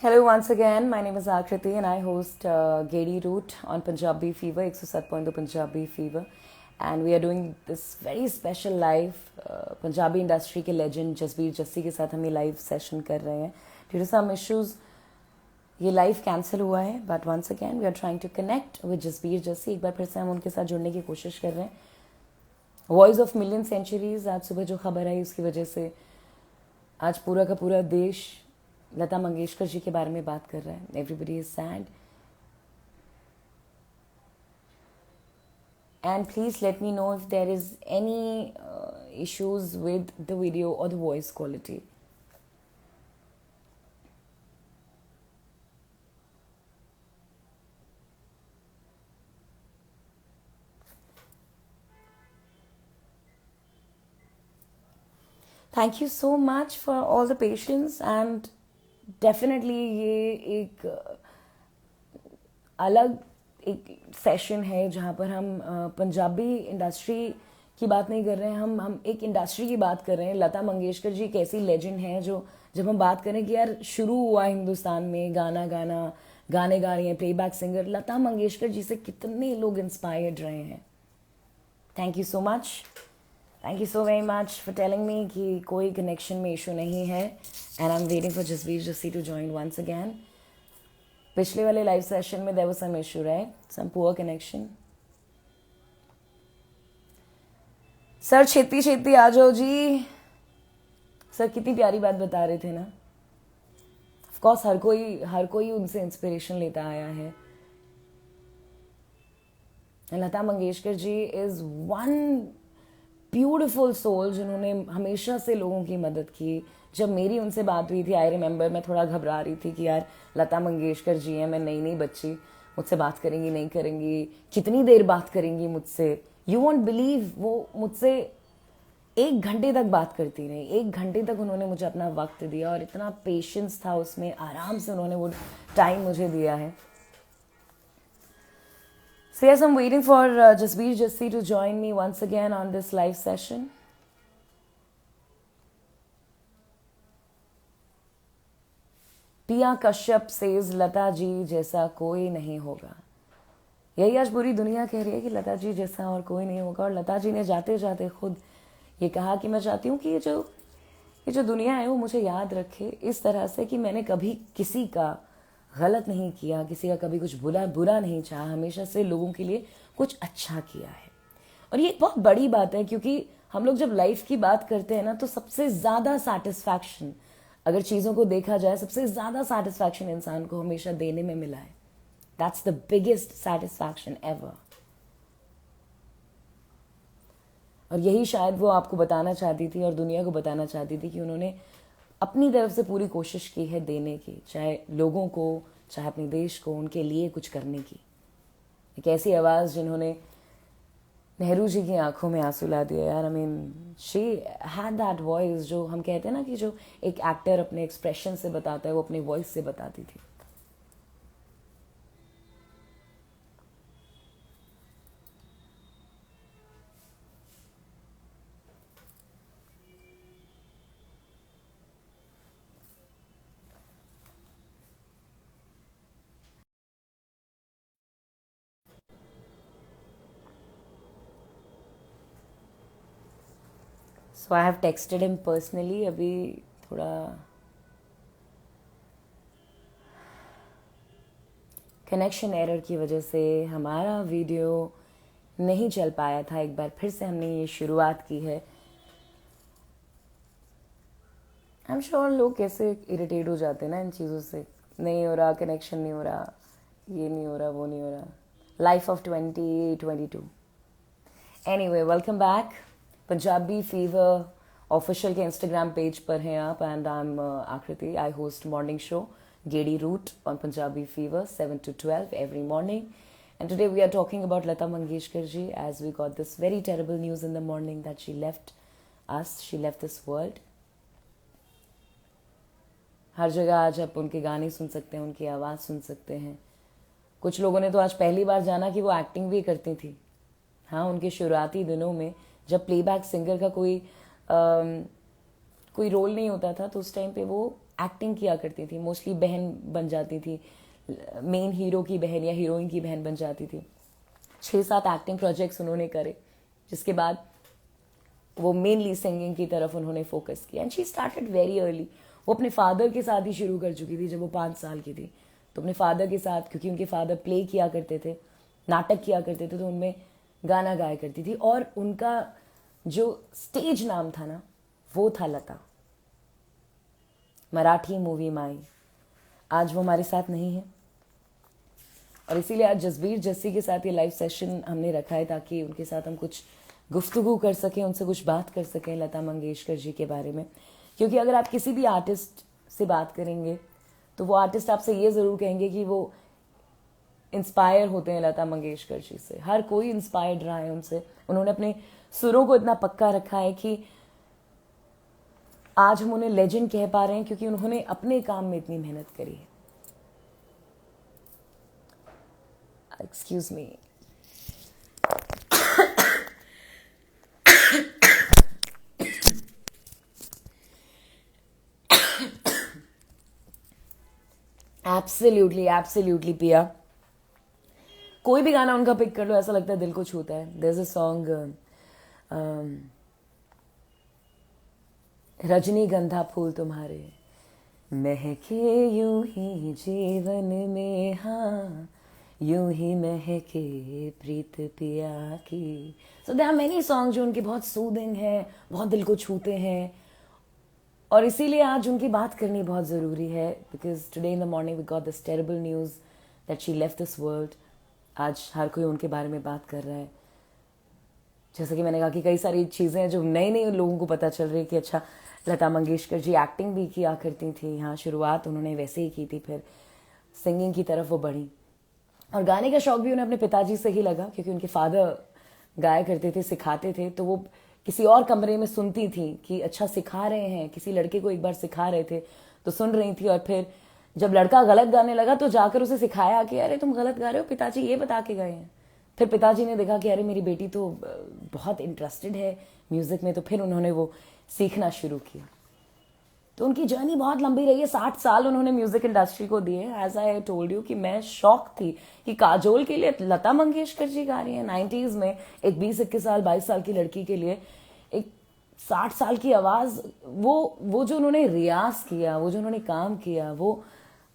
Hello once again, my name is Akriti and I host Gedi Root on Punjabi Fever, 107.2 Punjabi Fever, and we are doing this very special live Punjabi industry के legend Jasbir Jassi के साथ हम ये live session कर रहे हैं. Due to some issues, ये live cancel हुआ है, but once again we are trying to connect with Jasbir Jassi. एक बार फिर से हम उनके साथ जुड़ने की कोशिश कर रहे हैं. वॉइस ऑफ मिलियन सेंचुरीज आज सुबह जो खबर आई उसकी वजह से आज पूरा का पूरा देश लता मंगेशकर जी के बारे में बात कर रहा है. Everybody is sad and please let me know if there is any issues with the video और the voice quality. Thank you so much for all the patience and definitely ये एक अलग एक सेशन है जहाँ पर हम पंजाबी इंडस्ट्री की बात नहीं कर रहे हैं. हम एक इंडस्ट्री की बात कर रहे हैं. लता मंगेशकर जी एक ऐसी लेजेंड है जो जब हम बात करें कि यार शुरू हुआ हिंदुस्तान में गाने गा रही हैं प्लेबैक सिंगर, लता मंगेशकर जी से कितने लोग इंस्पायर्ड रहे हैं. Thank you so much. Thank you so very much for telling me कि कोई कनेक्शन में इशू नहीं है and I am waiting for Jasbir Jassi to join once again. पिछले वाले लाइव सेशन में there was some issue, right? Some poor connection. Sir छेती छेती आ जाओ जी. सर कितनी प्यारी बात बता रहे थे ना. ऑफ कोर्स हर कोई उनसे इंस्पिरेशन लेता आया है. लता मंगेशकर जी इज वन ब्यूटिफुल सोल जिन्होंने हमेशा से लोगों की मदद की. जब मेरी उनसे बात हुई थी, आई रिमेंबर, मैं थोड़ा घबरा रही थी कि यार लता मंगेशकर जी हैं, मैं नई बच्ची, मुझसे बात करेंगी नहीं करेंगी, कितनी देर बात करेंगी मुझसे. यू वॉन्ट बिलीव, वो मुझसे 1 घंटे तक बात करती रही. 1 घंटे तक उन्होंने मुझे अपना वक्त दिया और इतना पेशेंस था उसमें. आराम से उन्होंने वो टाइम मुझे दिया है. So yes, I'm waiting for Jasbir Jassi to join me once again on this live session. Tiya Kashyap says Lata ji जैसा कोई नहीं होगा. यही आज पूरी दुनिया कह रही है कि लता जी जैसा और कोई नहीं होगा. और लता जी ने जाते जाते खुद ये कहा कि मैं चाहती हूँ कि ये जो दुनिया है वो मुझे याद रखे इस तरह से कि मैंने कभी किसी का गलत नहीं किया, किसी का कभी कुछ बुरा नहीं चाहा, हमेशा से लोगों के लिए कुछ अच्छा किया है. और ये बहुत बड़ी बात है क्योंकि हम लोग जब लाइफ की बात करते हैं ना तो सबसे ज़्यादा सेटिस्फैक्शन, अगर चीज़ों को देखा जाए, सबसे ज़्यादा सेटिस्फैक्शन इंसान को हमेशा देने में मिला है. That's the biggest satisfaction ever. और यही शायद वो आपको बताना चाहती थी और दुनिया को बताना चाहती थी कि उन्होंने अपनी तरफ से पूरी कोशिश की है देने की, चाहे लोगों को, चाहे अपने देश को, उनके लिए कुछ करने की. एक ऐसी आवाज़ जिन्होंने नेहरू जी की आंखों में आंसू ला दिया यार. I mean she had that voice जो हम कहते हैं ना कि जो एक एक्टर अपने एक्सप्रेशन से बताता है वो अपनी वॉइस से बताती थी. So I have texted him personally. अभी थोड़ा कनेक्शन एरर की वजह से हमारा वीडियो नहीं चल पाया था. एक बार फिर से हमने ये शुरुआत की है. आई एम श्योर लोग कैसे इरिटेट हो जाते हैं ना इन चीज़ों से. नहीं हो रहा, कनेक्शन नहीं हो रहा, ये नहीं हो रहा, वो नहीं हो रहा. Life of 2022. Anyway, welcome back. Punjabi fever official के इंस्टाग्राम पेज पर हैं आप एंड आई एम आकृति. I host morning show Gedi Root on Punjabi Fever 7 to 12 every morning. And today we are talking about Lata Mangeshkar ji as we got this very terrible news in the morning that she left us, she left this world. हर जगह आज आप उनके गाने सुन सकते हैं, उनकी आवाज़ सुन सकते हैं. कुछ लोगों ने तो आज पहली बार जाना कि वो एक्टिंग भी करती थी. हाँ, उनके शुरुआती दिनों में जब प्लेबैक सिंगर का कोई रोल नहीं होता था तो उस टाइम पे वो एक्टिंग किया करती थी, मोस्टली बहन बन जाती थी, मेन हीरो की बहन या हीरोइन की बहन बन जाती थी। 6-7 एक्टिंग प्रोजेक्ट्स उन्होंने करे, जिसके बाद वो मेनली सिंगिंग की तरफ उन्होंने फोकस किया। And she started very early. वो अपने फादर के साथ ही शुरू कर चुकी थी जब वो 5 साल की थी। तो अपने फादर के साथ, क्योंकि उनके फादर प्ले किया करते थे, नाटक किया करते थे, तो उनमें गाना गाया करती थी। और उनका जो स्टेज नाम था ना, वो था लता। मराठी मूवी माई। आज वो हमारे साथ नहीं है, और इसीलिए आज जसबीर जस्सी के साथ ये लाइव सेशन हमने रखा है, ताकि उनके साथ हम कुछ गुफ्तगू कर सकें, उनसे कुछ बात कर सकें लता मंगेशकर जी के बारे में। क्योंकि अगर आप किसी भी आर्टिस्ट से बात करेंगे तो वो आर्टिस्ट आपसे ये ज़रूर कहेंगे कि वो इंस्पायर होते हैं लता मंगेशकर जी से। हर कोई इंस्पायर्ड रहा है उनसे। उन्होंने अपने सुरों को इतना पक्का रखा है कि आज हम उन्हें लेजेंड कह पा रहे हैं, क्योंकि उन्होंने अपने काम में इतनी मेहनत करी है। Excuse me. एब्सोल्युटली पिया। कोई भी गाना उनका पिक कर लो, ऐसा लगता है दिल को छूता है। देयर इज अ सॉन्ग रजनीगंधा फूल तुम्हारे महके यूं ही जीवन में, हाँ यूं ही महके प्रीत पिया की। So there are many song जो उनके बहुत सूदिंग हैं, बहुत दिल को छूते हैं, और इसीलिए आज उनकी बात करनी बहुत ज़रूरी है। Because today in the morning we got this terrible news that she left this world. आज हर कोई उनके बारे में बात कर रहा है। जैसे कि मैंने कहा कि कई सारी चीज़ें जो नए नए लोगों को पता चल रही है कि अच्छा, लता मंगेशकर जी एक्टिंग भी किया करती थी। हाँ, शुरुआत उन्होंने वैसे ही की थी, फिर सिंगिंग की तरफ वो बढ़ी। और गाने का शौक भी उन्हें अपने पिताजी से ही लगा, क्योंकि उनके फादर गाया करते थे, सिखाते थे। तो वो किसी और कमरे में सुनती थी कि अच्छा सिखा रहे हैं, किसी लड़के को एक बार सिखा रहे थे तो सुन रही थी। और फिर जब लड़का गलत गाने लगा तो जाकर उसे सिखाया कि अरे तुम गलत गा रहे हो, पिताजी ये बता के गए हैं। फिर पिताजी ने देखा कि अरे मेरी बेटी तो बहुत इंटरेस्टेड है म्यूज़िक में, तो फिर उन्होंने वो सीखना शुरू किया। तो उनकी जर्नी बहुत लंबी रही है। 60 साल उन्होंने म्यूजिक इंडस्ट्री को दिए। एज आई टोल्ड यू कि मैं शॉक थी कि काजोल के लिए लता मंगेशकर जी गा रही हैं 90s में। एक 20-21 साल 22 साल की लड़की के लिए एक 60 साल की आवाज़, वो जो उन्होंने रियाज किया, वो जो उन्होंने काम किया, वो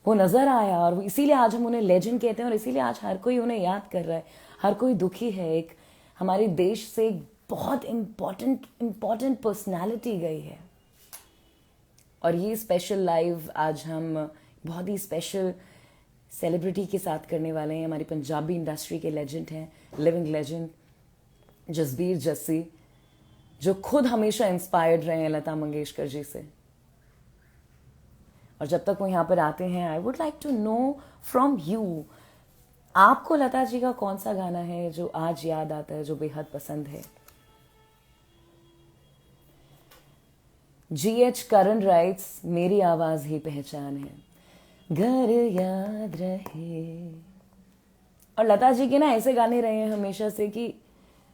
नज़र आया। और इसीलिए आज हम उन्हें लेजेंड कहते हैं, और इसीलिए आज हर कोई उन्हें याद कर रहा है। हर कोई दुखी है। एक हमारे देश से एक बहुत इम्पॉर्टेंट पर्सनैलिटी गई है। और ये स्पेशल लाइव आज हम बहुत ही स्पेशल सेलिब्रिटी के साथ करने वाले हैं। हमारी पंजाबी इंडस्ट्री के लेजेंड हैं, लिविंग लेजेंड जसबीर जस्सी, जो खुद हमेशा इंस्पायर्ड रहे हैं लता मंगेशकर जी से। और जब तक वो यहाँ पर आते हैं, I would like to know from you, आपको लता जी का कौन सा गाना है जो आज याद आता है, जो बेहद पसंद है? GH करण राइट्स, मेरी आवाज ही पहचान है, घर याद रहे। और लता जी के ना ऐसे गाने रहे हैं हमेशा से कि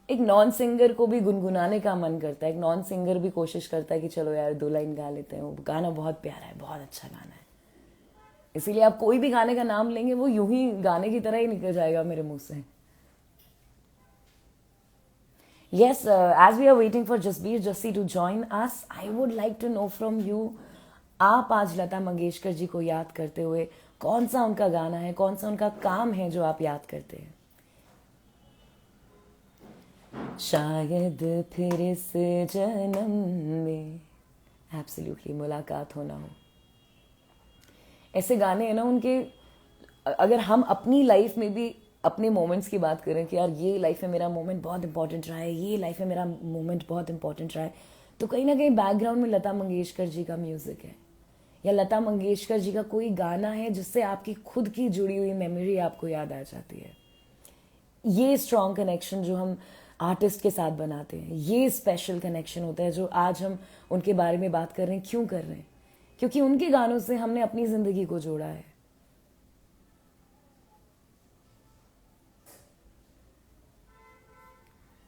एक नॉन सिंगर को भी गुनगुनाने का मन करता है। एक नॉन सिंगर भी कोशिश करता है कि चलो यार 2 लाइन गा लेते हैं। वो गाना बहुत प्यारा है, बहुत अच्छा गाना है। इसीलिए आप कोई भी गाने का नाम लेंगे वो यूं ही गाने की तरह ही निकल जाएगा मेरे मुंह से। Yes, as we are waiting for Jasbir Jassi to join us, I would like to know from you, आप आज लता मंगेशकर जी को याद करते हुए कौन सा उनका गाना है, कौन सा उनका काम है जो आप याद करते हैं? शायद फिर इस जन्म में एब्सोल्युटली मुलाकात होना हो। ऐसे गाने हैं ना उनके। अगर हम अपनी लाइफ में भी अपने मोमेंट्स की बात करें कि यार ये लाइफ में मेरा मोमेंट बहुत इंपॉर्टेंट रहा है, ये लाइफ में मेरा मोमेंट बहुत इंपॉर्टेंट रहा है, तो कहीं ना कहीं बैकग्राउंड में लता मंगेशकर जी का म्यूज़िक है, या लता मंगेशकर जी का कोई गाना है जिससे आपकी खुद की जुड़ी हुई मेमोरी आपको याद आ जाती है। ये स्ट्रॉन्ग कनेक्शन जो हम आर्टिस्ट के साथ बनाते हैं, ये स्पेशल कनेक्शन होता है जो आज हम उनके बारे में बात कर रहे हैं। क्यों कर रहे हैं? क्योंकि उनके गानों से हमने अपनी ज़िंदगी को जोड़ा है।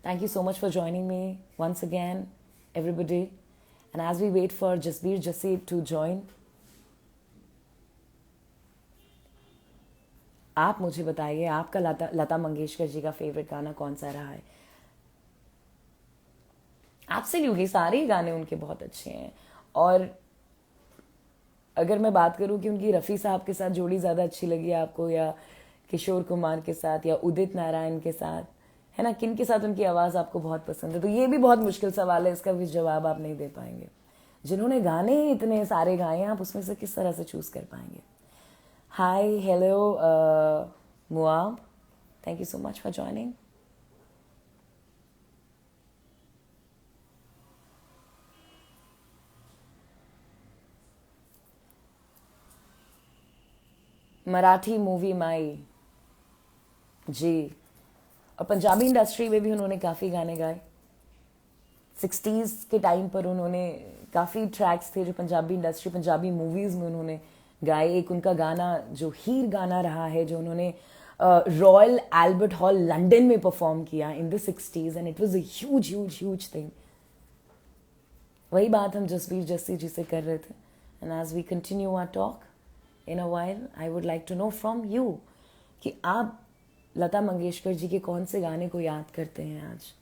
Thank you so much for joining me once again, everybody. And as we wait for Jasbir Jassi to join, आप मुझे बताइए आपका लता लता मंगेशकर जी का फेवरेट गाना कौन सा रहा है? एब्सोल्युटली सारे ही गाने उनके बहुत अच्छे हैं। और अगर मैं बात करूं कि उनकी रफ़ी साहब के साथ जोड़ी ज़्यादा अच्छी लगी आपको, या किशोर कुमार के साथ, या उदित नारायण के साथ, है ना, किन के साथ उनकी आवाज़ आपको बहुत पसंद है? तो ये भी बहुत मुश्किल सवाल है, इसका भी जवाब आप नहीं दे पाएंगे। जिन्होंने गाने ही इतने सारे गाए हैं, आप उसमें से किस तरह से चूज़ कर पाएंगे? Hi, hello Muab, thank you so much for joining. Marathi movie माई, जी। और पंजाबी इंडस्ट्री में भी उन्होंने काफ़ी गाने गाए। 60s के टाइम पर उन्होंने काफ़ी ट्रैक्स थे जो पंजाबी इंडस्ट्री, पंजाबी मूवीज़ में उन्होंने गाए। एक उनका गाना जो हीर गाना रहा है, जो उन्होंने रॉयल एल्बर्ट हॉल लंदन में परफॉर्म किया in the 60s, and it was a huge huge huge thing. वही बात हम जसबीर जस्सी जी से कर रहे थे। And as we continue our talk in a while, I would like to know from you कि आप लता मंगेशकर जी के कौन से गाने को याद करते हैं आज?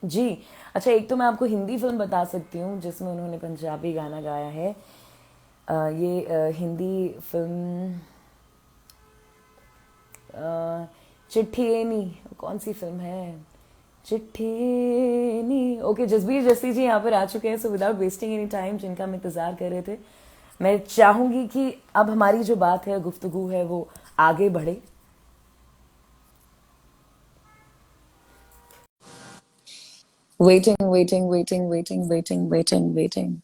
जी। अच्छा, एक तो मैं आपको हिंदी फिल्म बता सकती हूँ जिसमें उन्होंने पंजाबी गाना गाया है। ये हिंदी फिल्म चिट्ठी एनी, कौन सी फिल्म है? चिट्ठी एनी। ओके, जसबीर जस्सी जी यहाँ पर आ चुके हैं, so without wasting any time, जिनका हम इंतज़ार कर रहे थे, मैं चाहूँगी कि अब हमारी जो बात है, गुफ्तगू है, वो आगे बढ़े। Waiting waiting waiting waiting waiting waiting waiting.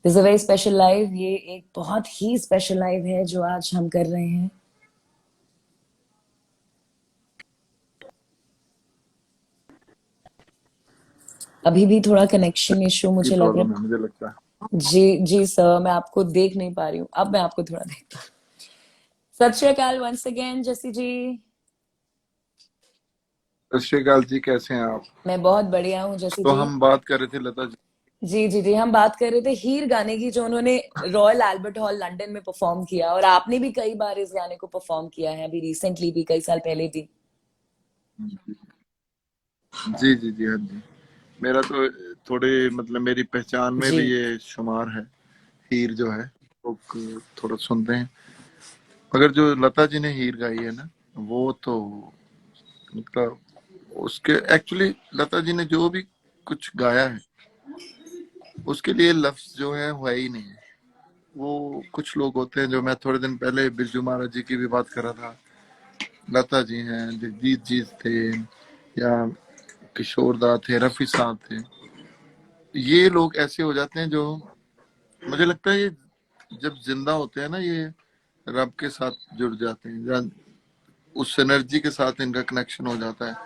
This a very special live, ये एक बहुत ही स्पेशल लाइव है जो आज हम कर रहे हैं। अभी भी थोड़ा कनेक्शन इशू की मुझे लग प्रॉब्लम है रहा मुझे लगता है। है। जी जी सर, मैं आपको देख नहीं पा रही हूँ, अब मैं आपको थोड़ा देख पा। सत श्री अकाल वंस अगेन जसी जी। सत श्री अकाल जी, कैसे हैं आप? मैं बहुत बढ़िया हूँ जसी तो जी। हम बात कर रहे थे लता जी। जी जी जी, हम बात कर रहे थे हीर गाने की, जो उन्होंने रॉयल एल्बर्ट हॉल लंदन में परफॉर्म किया, और आपने भी कई बार इस गाने को परफॉर्म किया है, अभी रिसेंटली भी, कई साल पहले भी। जी जी जी, हाँ जी। मेरा तो थोड़े मतलब मेरी पहचान में जी। भी ये शुमार है। हीर जो है लोग थोड़ा सुनते हैं, मगर जो लता जी ने हीर गाई है ना, वो तो मतलब उसके एक्चुअली लता जी ने जो भी कुछ गाया है उसके लिए लफ्ज जो है वो है ही नहीं है। वो कुछ लोग होते हैं, जो मैं थोड़े दिन पहले बिरजू महाराज जी की भी बात कर रहा था, लता जी हैं, जगजीत जी थे, या किशोर दा थे, रफी साहब थे। ये लोग ऐसे हो जाते हैं जो मुझे लगता है ये जब जिंदा होते हैं ना, ये रब के साथ जुड़ जाते हैं, या उस एनर्जी के साथ इनका कनेक्शन हो जाता है,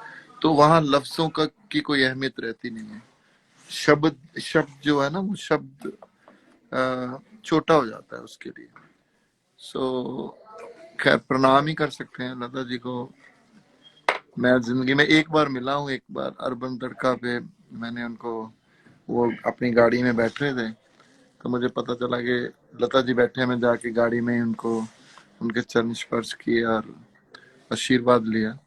तो वहां लफ्जों का की कोई अहमियत रहती नहीं है। शब्द शब्द जो है ना, वो शब्द छोटा हो जाता है उसके लिए। सो खैर, प्रणाम ही कर सकते हैं लता जी को। मैं जिंदगी में एक बार मिला हूँ, एक बार अर्बन तड़का पे मैंने उनको, वो अपनी गाड़ी में बैठ रहे थे, तो मुझे पता चला कि लता जी बैठे हैं। मैं जाके गाड़ी में उनको उनके चरण स्पर्श किए और आशीर्वाद लिया।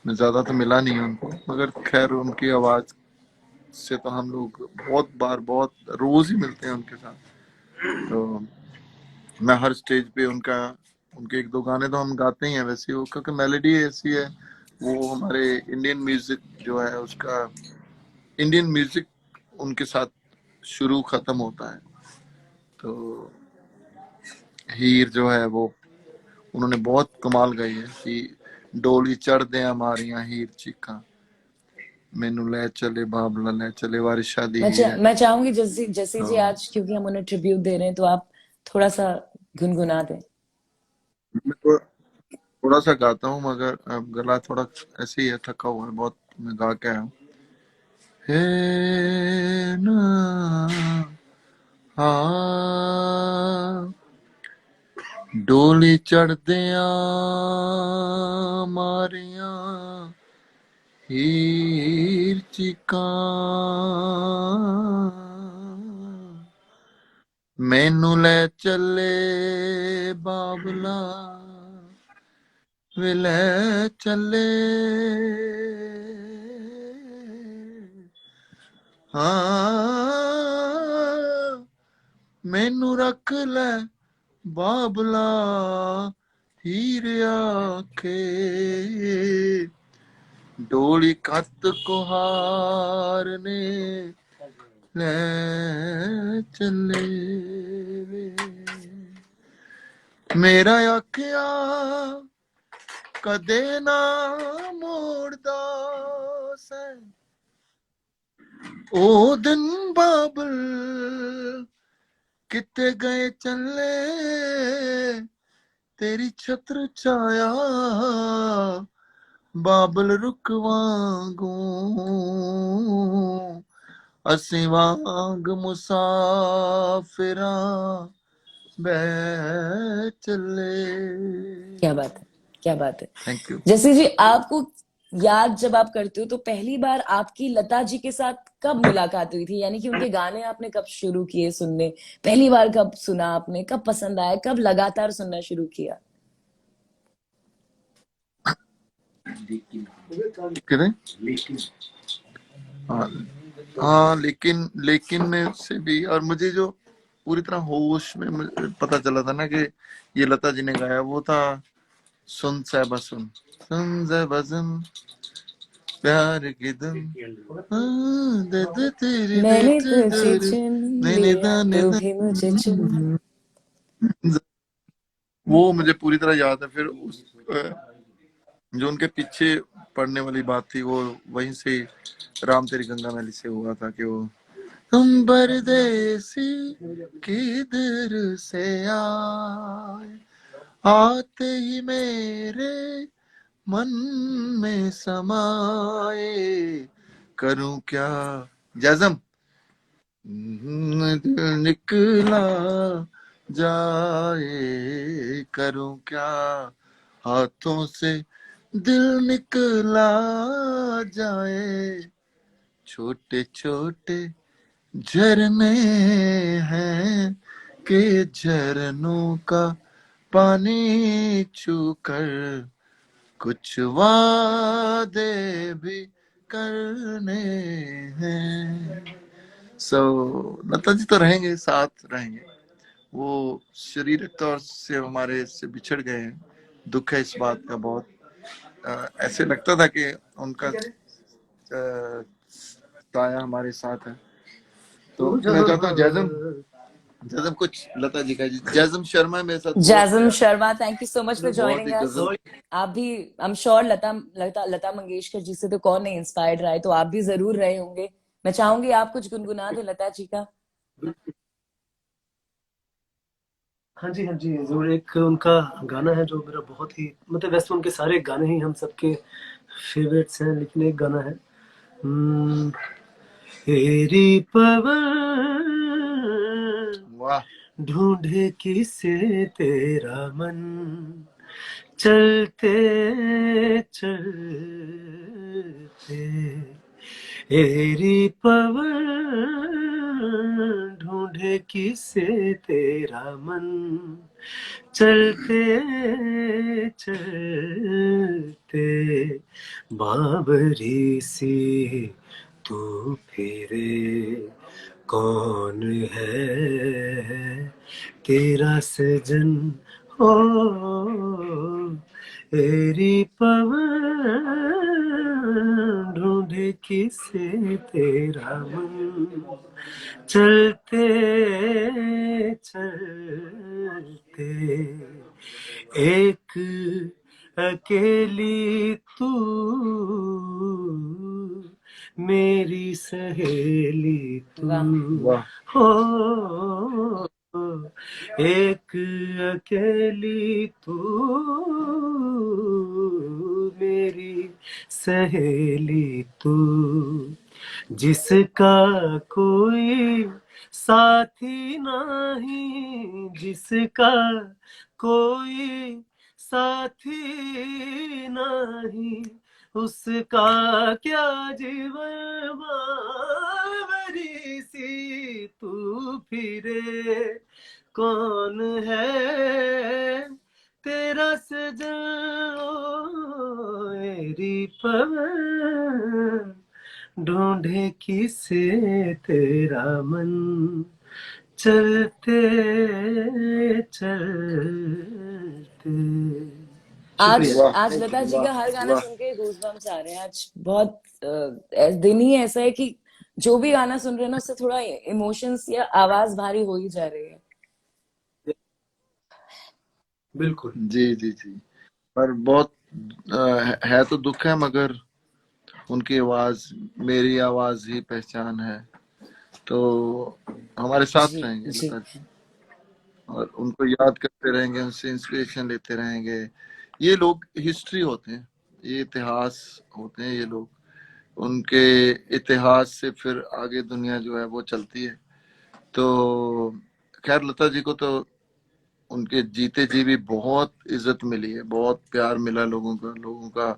मैं ज्यादा तो मिला नहीं उनको, मगर खैर उनकी आवाज से तो हम लोग बहुत बार, बहुत रोज ही मिलते हैं उनके साथ। तो मैं हर स्टेज पे उनका, उनके एक दो गाने तो हम गाते ही हैं वैसे, वो क्योंकि मेलोडी ऐसी है, वो हमारे इंडियन म्यूजिक जो है उसका, इंडियन म्यूजिक उनके साथ शुरू खत्म होता है। तो हीर जो है वो उन्होंने बहुत कमाल गाई है कि डोली चढ़दे मारिया हीर चीखा, मैनू ले चले बाबला ले चले, वारिस शाह दी हीर है। मैं चाहूंगी जसी जसी तो जी, आज क्योंकि हम उन्हें ट्रिब्यूट दे रहे हैं, तो आप थोड़ा सा गुनगुना दें। मैं तो थोड़ा सा गाता हूँ, मगर अब गला थोड़ा ऐसे ही है, थका हुआ है बहुत, मैं गा के आया हूँ। हे ना, हाँ, डोली चढ़दे मारिया हीर चिका मैनू ले चले बाबला वे ले चले हाँ मैनू रख ले बाबला हीर आखे डोली कत कुहार ने ले चले वे मेरा आख्या कदे ना मोड़दा सै ओ दिन बाबल किते गए चले तेरी छत्र छाया बाबल रुक वांगू असी वांग मुसाफिरां बह चले। क्या बात है, क्या बात है। Thank you. जैसे जी आपको याद जब आप करते हो तो पहली बार आपकी लता जी के साथ कब मुलाकात हुई थी, यानी कि उनके गाने आपने कब शुरू किए सुनने, पहली बार कब सुना आपने, कब पसंद आया, कब लगातार सुनना शुरू किया? कितने हाँ हाँ लेकिन में से भी, और मुझे जो पूरी तरह होश में मुझे पता चला था ना कि ये लता जी ने गाया वो था सुन साहिबा सुन सुन साहिबा सुन प्यार की धुन दे दे तेरी दे मैंने दे तुझे दूर चुन नैने लिया दाने तू दा भी मुझे चुन। वो मुझे पूरी तरह याद है। फिर उस जो उनके पीछे पढ़ने वाली बात थी वो वहीं से राम तेरी गंगा मैली से हुआ था कि वो तुम परदेसी किधर से आए आते ही मेरे मन में समाए करूं क्या जज़म दिल निकला जाए करूं क्या हाथों से दिल निकला जाए छोटे छोटे झरने हैं कि झरनों का पानी छूकर कुछ वादे भी करने हैं। लता जी तो रहेंगे, साथ रहेंगे। वो शारीरिक तौर से हमारे से बिछड़ गए हैं, दुख है इस बात का बहुत। ऐसे लगता था कि उनका साया हमारे साथ है। तो मैं चाहता हूँ जैज़म जैज़म कुछ लता जी का जैज़म शर्मा मेरे साथ बहुत जैज़म Sharma, thank you so much for बहुत जॉइनिंग ही अस। गजल आप भी, I am sure Lata Mangeshkar ji से तो कौन नहीं इंस्पायर्ड रहा है, तो आप भी जरूर रहे होंगे। मैं चाहूंगी आप कुछ गुनगुना दें लता जी का। हाँ जी, हाँ जी, ज़रूर। एक उनका गाना है जो मेरा बहुत ही, मतलब वैसे उनके सारे गाने ही हम सबके फेवरेट्स हैं, लेकिन एक गाना है तेरी पवन वाह ढूंढे किसे तेरा मन चलते चलते तेरी पवन ढूंढे किसे तेरा मन चलते चलते बाबरी सी तू फिरे कौन है तेरा सजन हो तेरी पवन ढूंढे किसे तेरा मन चलते चलते एक अकेली तू मेरी सहेली तू वाह हो एक अकेली तू मेरी सहेली तू जिसका कोई साथी नहीं जिसका कोई साथी नहीं उसका क्या जीवन बावरी सी तू फिरे, कौन है तेरा सजन ओ मेरी पवन, ढूंढे किसे तेरा मन, चलते चलते। आज शुक्रिया। वाह आज लता जी का हर गाना वाह। सुन के गूजबम्स आ रहे हैं। आज बहुत दिन ही ऐसा है कि जो भी गाना सुन रहे हैं ना उससे थोड़ा इमोशंस या आवाज भारी हो ही जा रही है। बिल्कुल। जी जी जी। पर बहुत है तो दुख है, मगर उनकी आवाज मेरी आवाज ही पहचान है, तो हमारे साथ जी रहेंगे जी। लता जी, और उनको याद करते रहेंगे, उनसे इंस्पिरेशन लेते रहेंगे। ये लोग हिस्ट्री होते हैं, ये इतिहास होते हैं ये लोग। उनके इतिहास से फिर आगे दुनिया जो है वो चलती है। तो खैर, लता जी को तो उनके जीते जी भी बहुत इज्जत मिली है, बहुत प्यार मिला लोगों का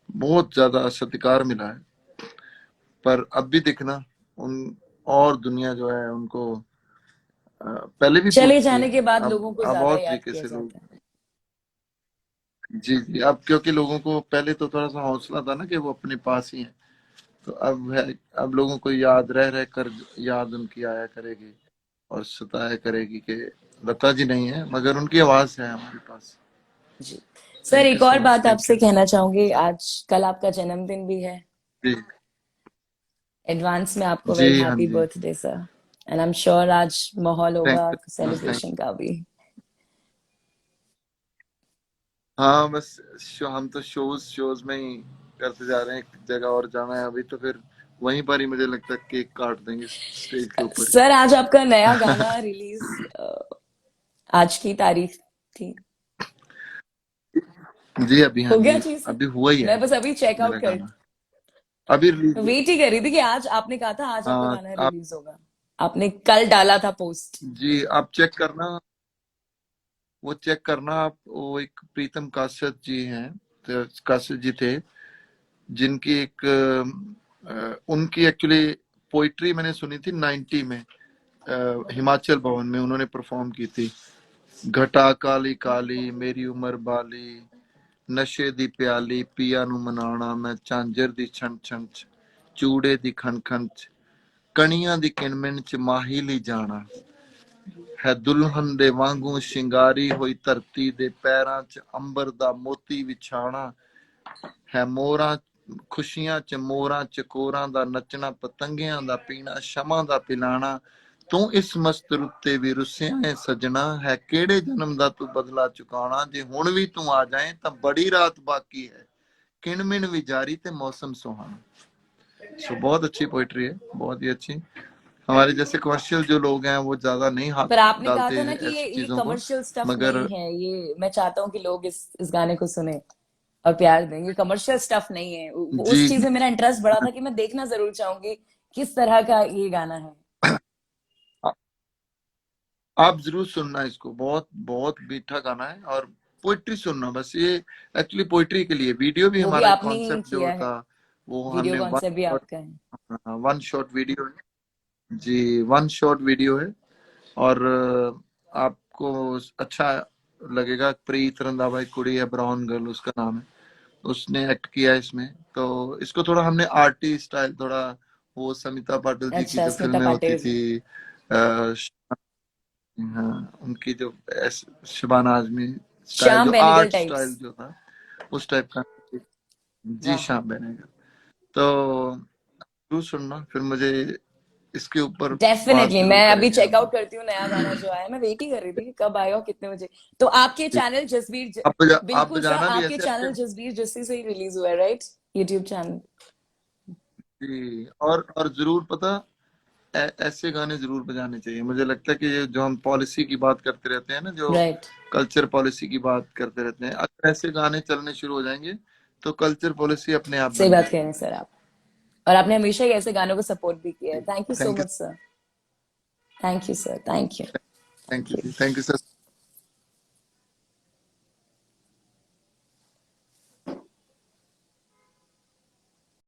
बहुत ज्यादा सत्कार मिला है। पर अब भी देखना, उन और दुनिया जो है उनको पहले भी चले पूछती जाने है। के बाद अब लोगों को अब ज्यादा और याद तरीके किया से लोग, जाता है। जी जी, अब क्योंकि लोगों को पहले तो थोड़ा सा हौसला था ना कि वो अपने पास ही है, तो अब है, अब लोगों को याद रह रह कर याद उनकी आया करेगी और सताया करेगी कि लता जी नहीं है मगर उनकी आवाज है हमारे पास। जी सर, थैंक यू एक और सो मच। बात थैंक आपसे यू। कहना चाहूंगी। आज कल आपका जन्मदिन भी है। जी एडवांस में आपको जी। वेरी हाँ हैप्पी जी। Birthday sir. And I am sure आज माहौल थैंक होगा यू थैंक सेलिब्रेशन का भी। हाँ बस हम तो शोज में ही करते जा रहे हैं, एक जगह और जाना है अभी, तो फिर वहीं पर ही मुझे लगता है केक काट देंगे स्टेज के ऊपर सर आज आपका नया ही। गाना रिलीज आज की तारीख थी। जी अभी, हाँ हो गया जी, चीज सर? अभी हुआ ही है मैं बस अभी चेकआउट मेरा कर गाना, अभी रिलीज हुआ। वेट ही कर रही थी कि आज आपने कहा था आज आपका हाँ गाना आप, रिलीज होगा। आपने कल डाला था पोस्ट। जी आप चेक करना, वो चेक करना आप, वो एक प्रीतम काश्यप जी हैं, तो काश्यप जी थे, जिनकी एक उनकी एक्चुअली पोइट्री मैंने सुनी थी 90 में, हिमाचल भवन में उन्होंने परफॉर्म की थी। घटा काली काली मेरी उम्र बाली, नशे दी प्याली पिया नु मनाना, मैं झांझर दी छन छन च, चूड़े दी खन खन च, कणियां दी किणमिन च माही ली जाना, है दुल्हन दे वांगू शिंगारी हुई धरती दे पैरां च अंबर दा मोती विछाना, है मोरां खुशियां च मोरां चकोरां दा नचना, पतंगियां दा पीना शमा दा पिलाना, तू इस मस्त रुत्ते भी रुसिया है सजना, है केड़े जन्म दा तू बदला चुकाना, जे हुण भी तू आ जाए तां बड़ी रात बाकी है, किणमिण भी जारी ते मौसम सुहाना। सो बहुत अच्छी पोइट्री है, बहुत ही अच्छी। हमारे जैसे कमर्शियल जो लोग हैं वो ज्यादा नहीं हाथ पर आपने कहा डालते था ना कि ऐसी ये चीजों को, कमर्शियल स्टफ मगर नहीं है। ये मैं चाहता हूँ कि लोग इस गाने को सुने और प्यार दें। ये कमर्शियल स्टफ नहीं है। उस जी चीज जी, में मेरा इंटरेस्ट बढ़ा था कि मैं देखना जरूर चाहूंगी किस तरह का ये गाना है। आप जरूर सुनना इसको, बहुत बहुत मीठा गाना है, और पोइट्री सुनना बस। ये एक्चुअली पोइट्री के लिए वीडियो भी वो भी हमारा आपने ही कॉन्सेप्ट जो किया है। था, वो वीडियो हमने कॉन्सेप्ट भी आपका है। वन शॉट वीडियो है। जी वन शॉट वीडियो है, और आपको अच्छा लगेगा। प्रीत रंधावा एक कुड़ी है, ब्राउन गर्ल उसका नाम है, उसने एक्ट किया है इसमें। तो इसको थोड़ा हमने आर्टी स्टाइल, थोड़ा वो समिता पाटिल जी की अच्छा, जो स्मिता फिल्में होती पाटेल जी। थी, हाँ उनकी जो शबाना आजमी स्टाइल, श्याम जो बेनेगल आर्ट टाइप्स। स्टाइल जो था उस टाइप का। जी वाह। शाम बनेगा, तो जरूर सुनना, फिर मुझे इसके ऊपर बात डेफिनेटली जरूर मैं अभी करेंगे हम। चेकआउट करती हूँ नया गाना जो आया। मैं वेट ही कर रही थी कि कब आएगा और कितने बजे। तो आपके चैनल आप बिल्कुल सर, बजाना भी आपके ऐसे अच्छे। चैनल जसबीर जस्सी से ही रिलीज हुआ है राइट? YouTube channel. जी, और जरूर पता, ऐसे गाने जरूर बजाने चाहिए। मुझे लगता है कि ये जो हम पॉलिसी की बात करते रहते हैं ना, जो राइट। कल्चर पॉलिसी की बात करते रहते हैं, अगर ऐसे गाने चलने शुरू हो जाएंगे तो कल्चर पॉलिसी अपने आप सही बन बात कह रहे हैं जाएगी। सर आप। और आपने हमेशा ही ऐसे गानों को सपोर्ट भी किया है। Thank you so thank you. Much sir. Thank you sir. Thank you. Thank thank you you. जी, थैंक यू सर।